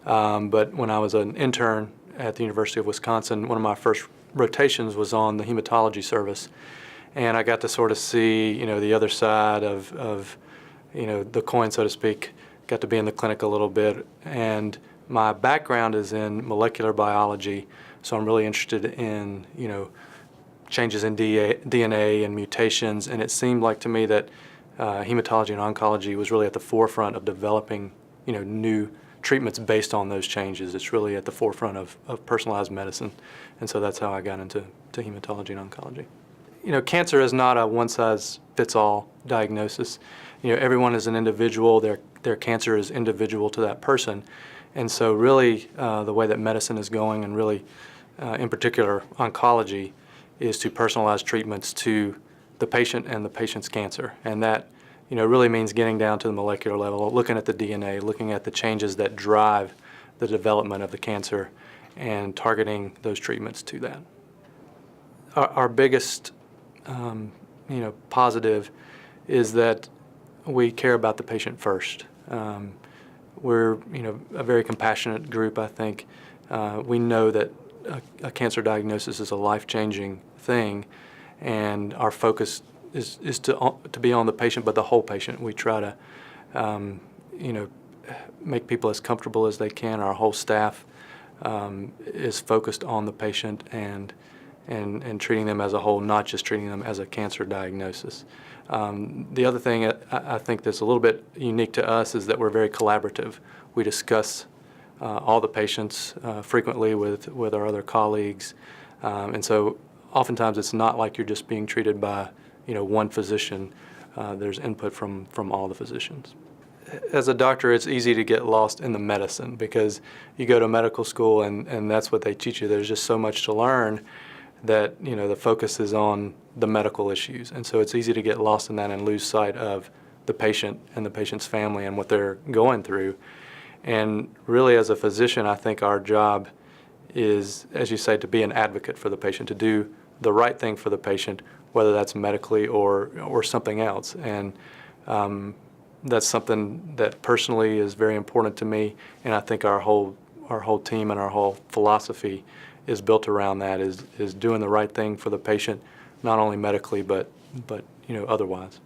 But when I was an intern at the University of Wisconsin, one of my first rotations was on the hematology service, and I got to sort of see, the other side of the coin, so to speak. Got to be in the clinic a little bit, and my background is in molecular biology, so I'm really interested in, changes in DNA and mutations, and it seemed like to me that hematology and oncology was really at the forefront of developing, new treatments based on those changes. It's really at the forefront of personalized medicine, and so that's how I got into hematology and oncology. Cancer is not a one-size-fits-all diagnosis. Everyone is an individual. Their cancer is individual to that person, and so really the way that medicine is going, and really in particular oncology, is to personalize treatments to the patient and the patient's cancer, and that really means getting down to the molecular level, looking at the DNA, looking at the changes that drive the development of the cancer, and targeting those treatments to that. Our biggest positive is that we care about the patient first. We're a very compassionate group, I think. We know that a cancer diagnosis is a life-changing thing, and our focus is to be on the patient, but the whole patient. We try to make people as comfortable as they can. Our whole staff is focused on the patient and treating them as a whole, not just treating them as a cancer diagnosis. The other thing I think that's a little bit unique to us is that we're very collaborative. We discuss all the patients frequently with our other colleagues, and so oftentimes it's not like you're just being treated by one physician. There's input from all the physicians. As a doctor, it's easy to get lost in the medicine because you go to medical school and that's what they teach you. There's just so much to learn that the focus is on the medical issues, and so it's easy to get lost in that and lose sight of the patient and the patient's family and what they're going through. And really, as a physician, I think our job is, as you say, to be an advocate for the patient, to do the right thing for the patient, whether that's medically or something else. And that's something that personally is very important to me, and I think our whole team and our whole philosophy is built around that, is doing the right thing for the patient, not only medically but otherwise.